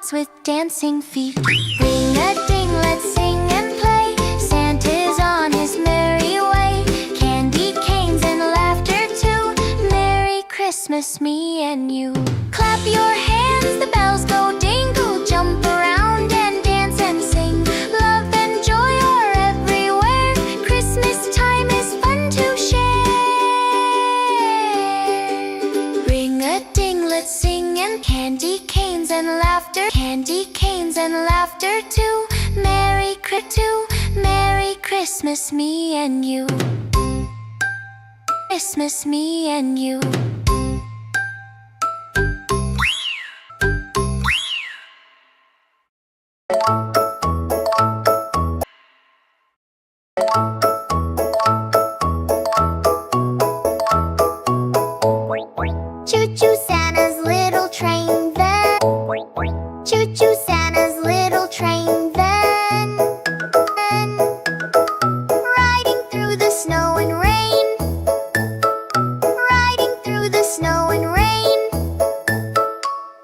hearts with dancing feet. Ring-a-ding, let's sing and play. Santa's on his merry way. Candy canes and laughter too. Merry Christmas, me and you. Clap your hands, the bells go dingle. Jump around and dance and sing. Love and joy are everywhere. Christmas time is fun to share. Ring-a-ding, let's sing and candy canes and laughter. Candy canes and laughter too. Merry Christmas, me and you. Christmas, me and you. Choo-choo Santa's little train van. Choo-choo Santa's little train van. Riding through the snow and rain. Riding through the snow and rain.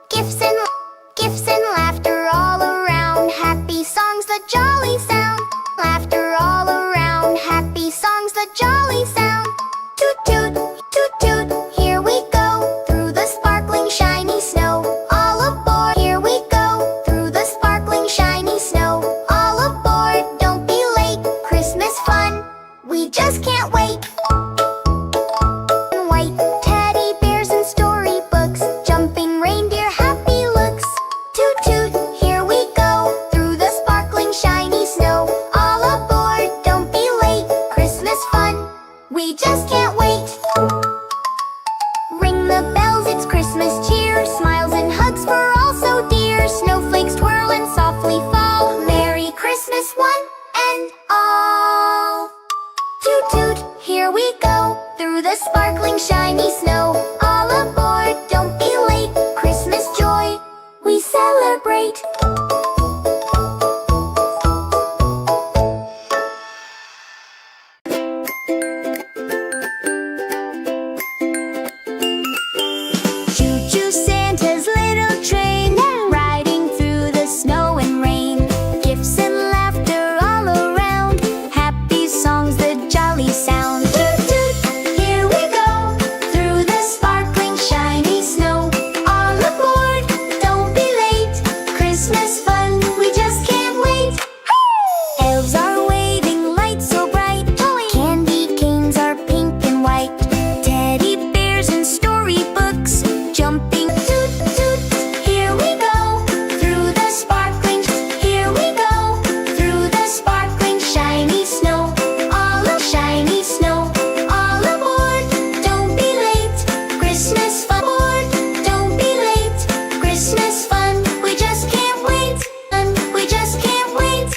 Gifts and laughter all around. Happy songs that jolly sound. Laughter all around. Happy songs that jolly sound. Toot toot, toot toot, here we go. Through the sparkling shiny snow. All aboard, here we go. Through the sparkling shiny snow. All aboard, don't be late. Christmas fun, we just can't wait. White teddy bears and storybooks. Jumping reindeer, happy looks. Toot toot, here we go. Through the sparkling shiny snow. All aboard, don't be late. Christmas fun, we just can't wait. Ring the bells, it's Christmas cheer. Smiles and hugs for all so dear. Snowflakes twirl and softly fall. Merry Christmas one and all. Toot toot, here we go. Through the sparkling shiny snow. All aboard, don't be late. Christmas joy, we celebrate. Choo-choo Santa's little train. Riding through the snow and rain. Gifts and laughter all around. Happy songs that jolly sound. Toot toot, here we go. Through the sparkling shiny snow. All aboard, don't be late. Christmas fun, we just can't wait. Elves are waving lights so bright. Candy canes are pink and white. Teddy bears and storybooks. Jumping toot toot, here we go. Through the sparkling, here we go. Through the sparkling shiny snow. All of shiny snow. All aboard, don't be late. Christmas fun, aboard, don't be late. Christmas fun, we just can't wait. And we just can't wait.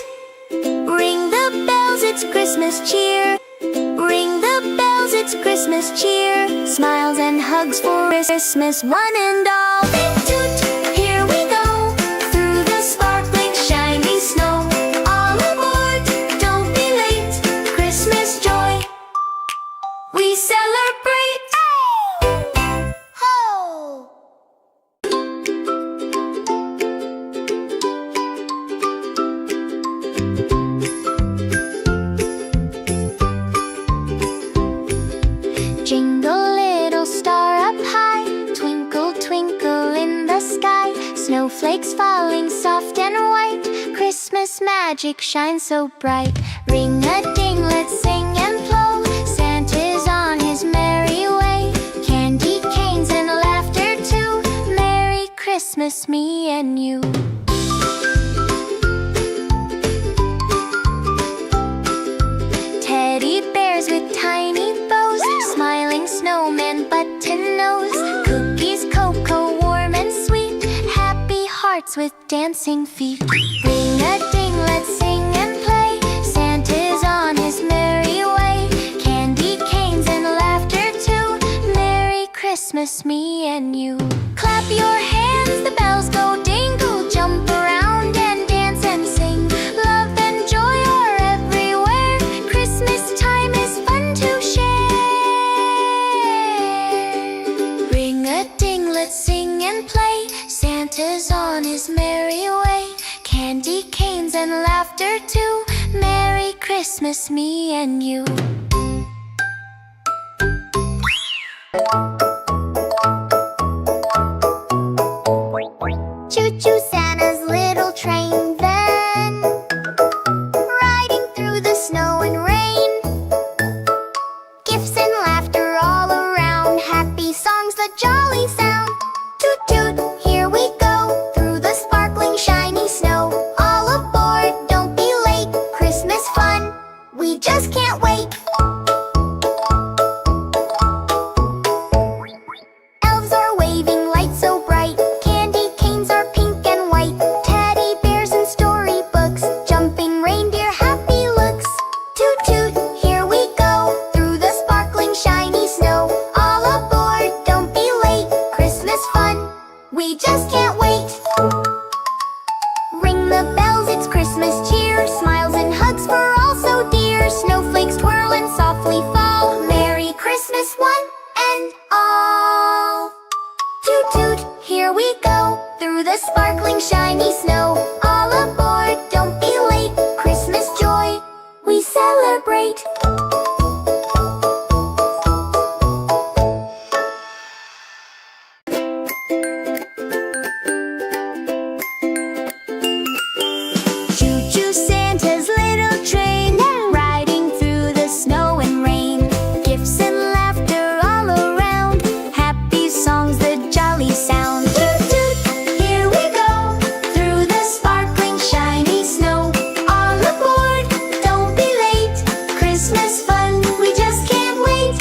Ring the bells, it's Christmas cheer. Ring the bells, it's Christmas cheer. Smiles and hugs for Christmas one and all. Toot, here we go. Through the sparkling shiny snow. All aboard, don't be late. Christmas joy, we celebrate. Ho! Jingle little star up high. Twinkle twinkle in the sky. Snowflakes falling soft and white. Christmas magic shines so bright. Ring-a-ding, let's sing and blow. Santa's on his merry way. Candy canes and laughter too. Merry Christmas, me and you. Teddy bears with tiny bows. Smiling snowman button nose. Cookies, cocoa, warm and sweet. Happy hearts with dancing feet. Ring-a-ding, let's sing and play. Santa's on his merry way. Candy canes and laughter too. Merry Christmas, me and you. Clap your hands, the bells go dingle. Jump around and dance and sing. Love and joy are everywhere. Christmas time is fun to share. Ring-a-ding, let's sing and play. Santa's on his merry Christmas, me and you. Choo-choo Santa's little train van, riding through the snow and rain. Gifts and laughter all around, happy songs that jolly sound. Toot toot, here we go, through the sparkling shiny snow. All aboard, don't be late, Christmas fun, we just can't wait. Elves are waving lights so bright, candy canes are pink and white. Teddy bears and storybooks, jumping reindeer happy looks. Toot toot, here we go, through the sparkling shiny snow. All aboard, don't be late, Christmas fun, we just can't wait. Ring the bells, it's Christmas cheer, smiles and hugs for all so dear. Snowflakes twirl and softly fall, Merry Christmas one and all. Toot toot, here we go, through the sparkling shiny snow. All aboard, don't be late, Christmas joy, we celebrate. Choo-choo Santa's little train, riding through the snow and rain. Gifts and laughter all around, happy songs that jolly sound. Toot toot, here we go, through the sparkling shiny snow. All aboard, don't be late, Christmas fun, we just can't wait.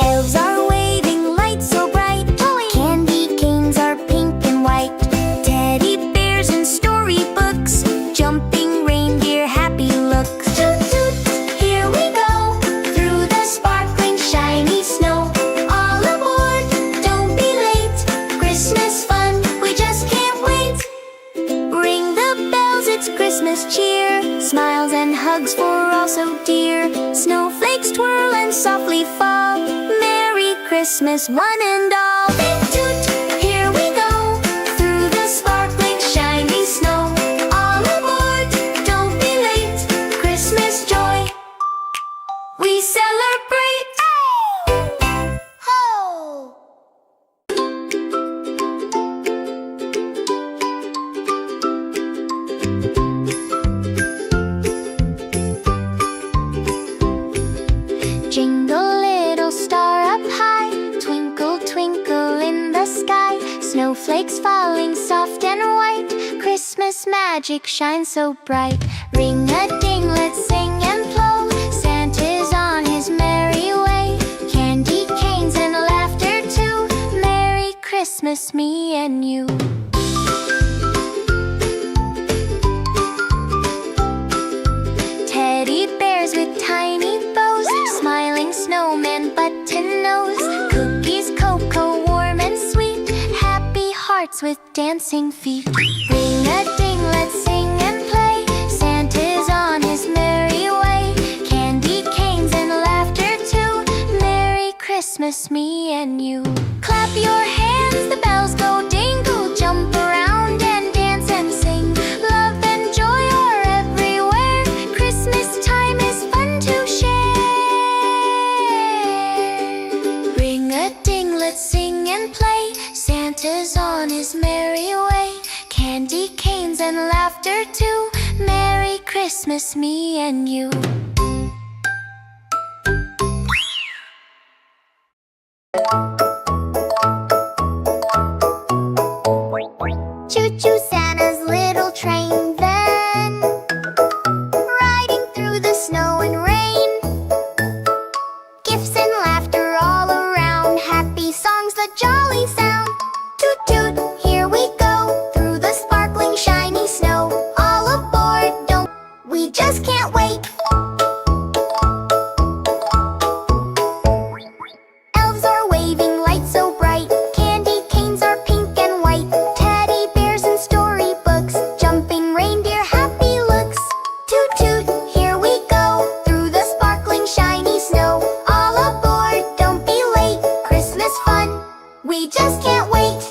Elves are waving lights so bright, candy canes are pink and white. Teddy bears and storybooks, jumping reindeer happy looks. Toot toot, here we go, through the sparkling shiny snow. All aboard, don't be late, Christmas fun, we just can't wait. Ring the bells, it's Christmas cheer, smiles and hugs for all so dear. Snowflakes twirl and softly fall, Merry Christmas one and all. Toot toot, here we go, through the sparkling shiny snow. All aboard, don't be late, Christmas joy, we celebrate. Ho! Jingle little star up high, twinkle twinkle in the sky. Snowflakes falling soft and white, Christmas magic shines so bright. Ring a ding, let's sing and blow, Santa's on his merry way. Candy canes and laughter too, Merry Christmas, me and you. Teddy bears with tiny bows, smiling snowman button nose. Cookies, cocoa, warm and sweet, happy hearts with dancing feet. Ring a ding, let's sing and play, Santa's on his merry way. Candy canes and laughter too, Merry Christmas, me and you. Clap your hands, the bells go dingle, jump around and dance and sing. Love and joy are everywhere, Christmas time is fun to share. Ring a ding, let's sing and play, Santa's on his merry way. Candy canes and laughter too, Merry Christmas, me and you. Choo-choo Santa's little train van, riding through the snow and rain. Gifts and laughter all around, happy songs that jolly sound. Toot toot, here we go, through the sparkling shiny snow. All aboard, don't, we just can't wait. Elves are waving lights so bright, candy canes are pink and white. Teddy bears and storybooks, jumping reindeer happy looks. Toot toot, here we go, through the sparkling shiny snow. All aboard, don't be late, Christmas fun, we just can't wait.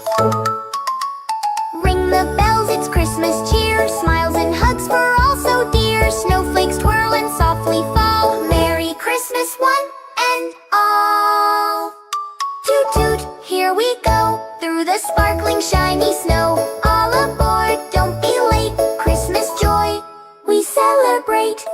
Ring the bells, it's Christmas cheer, smiles and hugs for all so dear. Snowflakes twirl and here we go, through the sparkling shiny snow. All aboard, don't be late, Christmas joy, we celebrate.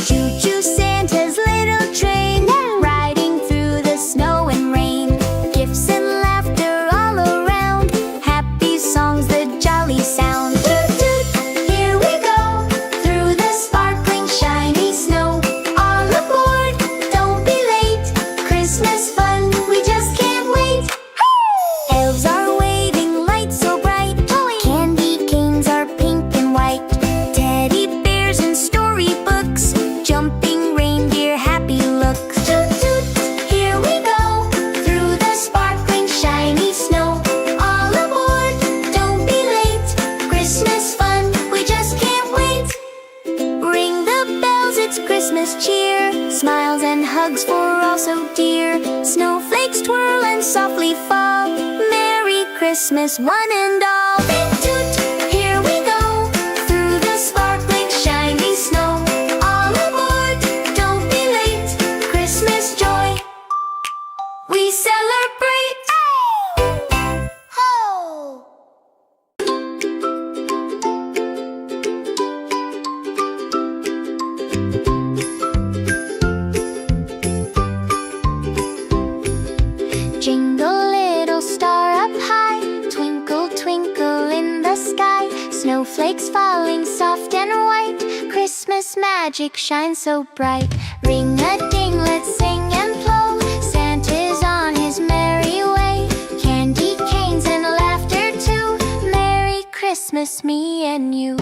Choo-choo Santa's little train, riding through the snow and rain. Gifts and laughter all around, happy songs, the jolly sound. Toot-toot, here we go, through the sparkling shiny snow. All aboard, don't be late, Christmas fun, we just can't wait. Elves are waving lights so bright, candy canes are pink and white. Teddy bears and storybooks, jumping reindeer, happy looks. Toot toot, here we go, through the sparkling shiny snow. All aboard, don't be late, Christmas fun, we just can't wait. Ring the bells, it's Christmas cheer, smiles and hugs for all so dear. Snowflakes twirl and softly fall, Merry Christmas one and all. Toot, here we go, through the sparkling shiny snow. All aboard, don't be late, Christmas joy, we celebrate. Ho! Jingle little star up high, twinkle twinkle in the sky. Snowflakes falling soft and white, Christmas magic shines so bright. Ring a ding, let's sing and blow, Santa's on his merry way. Candy canes and laughter too, Merry Christmas me and you.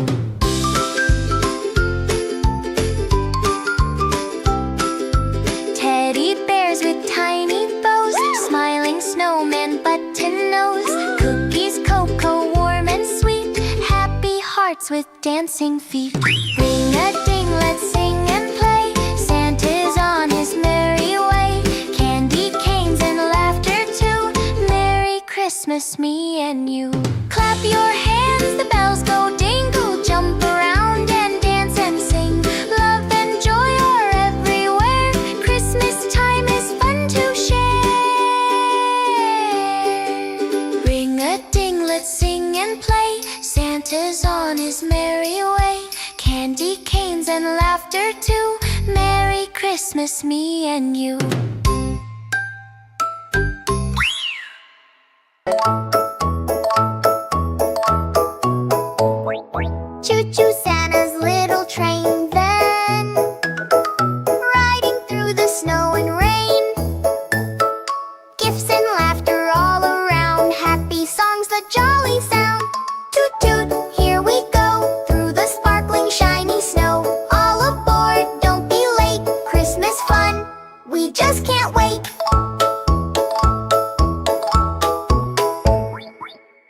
Teddy bears with tiny bows, smiling snowman button nose. Cookies, cocoa, warm and sweet, happy hearts with dancing feet. Ring a ding, let's sing and play, Santa's on his merry way. Candy canes and laughter too, Merry Christmas me and you. Clap your hands, the bells go dingle, jump around and dance and sing. Love and joy are everywhere, Christmas time is fun to share. Ring a ding, let's sing and play, Santa's on his merry way. Candy canes and laughter too, Merry Christmas me and you. Choo-choo Santa's little train then, riding through the snow and rain. Gifts and laughter all around, happy songs, the jolly sound. Toot toot, here we go, through the sparkling shiny snow. All aboard, don't be late, Christmas fun, we just can't wait.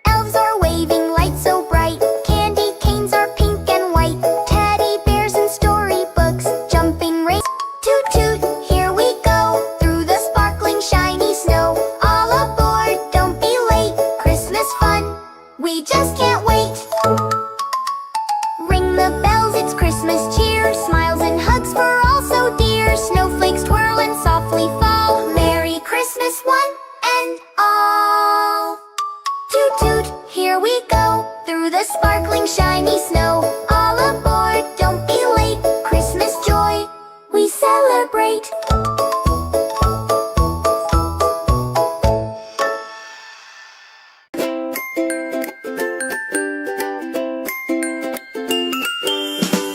Elves are waving lights so bright, candy canes are pink and white. Teddy bears and storybooks, jumping race. Toot toot, here we go, through the sparkling shiny snow. All aboard, don't be late, Christmas fun, we just can't wait. Ring the bells, it's Christmas cheer, smiles and hugs for all so dear. Snowflakes twirl and softly fall, Merry Christmas one and all. Toot toot, here we go, through the sparkling shiny snow. All aboard, don't be late, Christmas joy, we celebrate.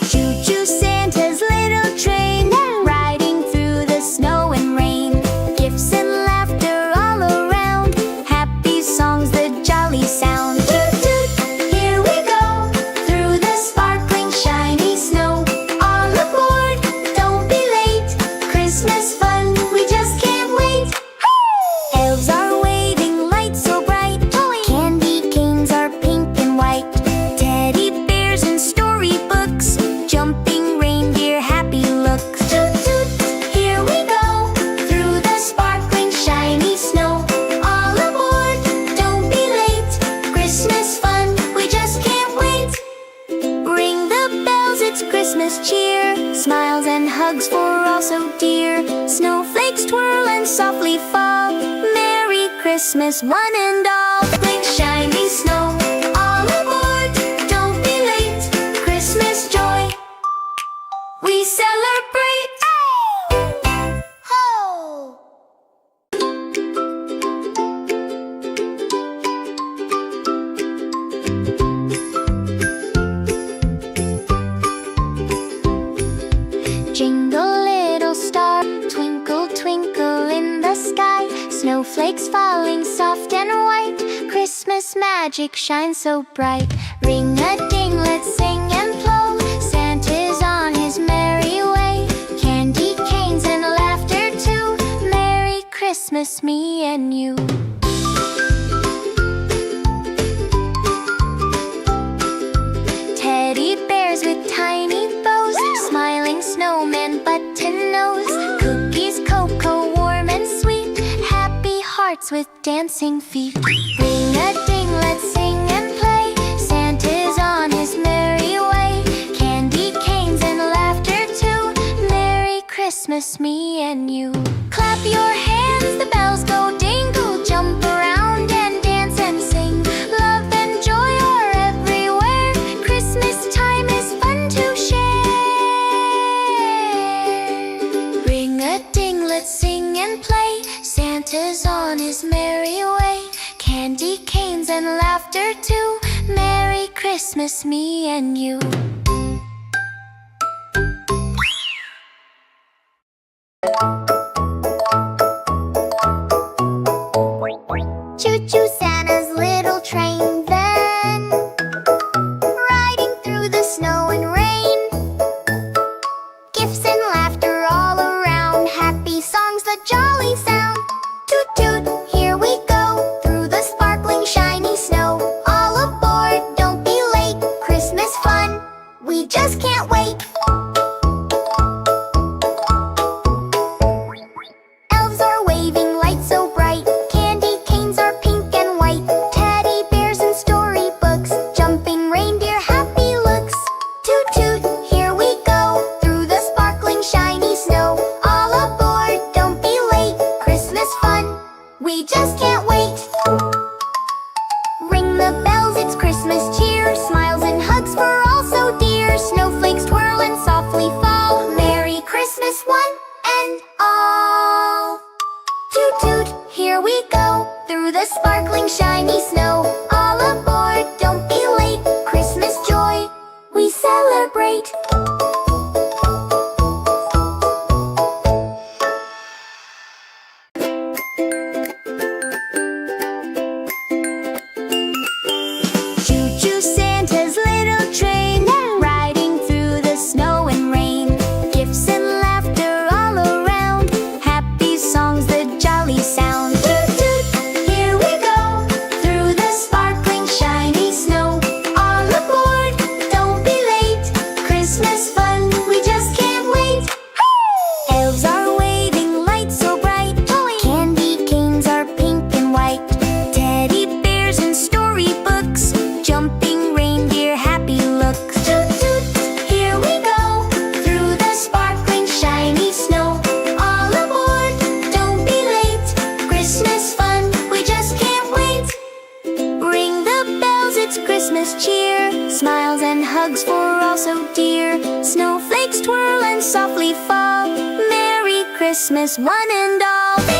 Choo-choo Santa's little train, riding through the snow and rain. Gifts and laughter all around, happy songs, the jolly sound. Toot toot, here we go, through the sparkling shiny all so dear. Snowflakes twirl and softly fall. Merry Christmas, one and all. Bring shiny snow, all aboard. Don't be late, Christmas joy. We celebrate. Ho! Jingle little star, twinkle twinkle in the sky. Snowflakes falling soft and white. Christmas magic shines so bright. Ring a ding, let's sing and blow. Santa's on his merry way. Candy canes and laughter too. Merry Christmas, me and you. Teddy bears with tiny bows. Smiling snowman button nose. Cookies, cocoa, warm and sweet. Happy hearts with dancing feet. Ring a ding, let's sing and play. Santa's on his merry way. Candy canes and laughter too. Merry Christmas, me and you. Clap your hands, the bells go dingle. Jump around and dance and sing. Love and joy are everywhere. Christmas time is fun to share. Ring a ding, let's sing and play. Santa's on his merry way. Candy canes and laughter too. Merry Christmas, me and you. Choo-choo Santa's little train then, riding through the snow and rain. Gifts and laughter all around. Happy songs, the jolly sound. Toot toot, here we go, through the sparkling shiny snow. All aboard, don't be late, Christmas fun, we just can't wait. Elves are waving lights so bright. Candy canes are pink and white. Teddy bears and storybooks. Jumping reindeer, happy looks. Toot toot, here we go, through the sparkling shiny snow. All aboard, don't be late, Christmas fun, we just can't wait. Ring the bells, it's Christmas cheer. Smiles and hugs for all so dear. Snowflakes twirl and softly fall. Merry Christmas, one and all. Toot toot, here we go, through the sparkling shiny snow. All aboard, don't be late, Christmas joy, we celebrate. Choo-choo Santa's little train, riding through the snow and rain. Gifts and laughter all around. Happy songs, the jolly sound. Toot toot, here we go, through the sparkling shiny snow. All aboard, don't be late, Christmas fun, we just can't wait. Elves are waving lights so bright. Candy canes are pink and white. Teddy bears and storybooks. Jumping reindeer, happy looks. Toot toot, here we go, through the sparkling shiny snow. All aboard, don't be late, Christmas fun, we just can't wait. Ring the bells, it's Christmas cheer. Smiles and hugs for all so dear. Snowflakes twirl and softly fall. Merry Christmas, one and all.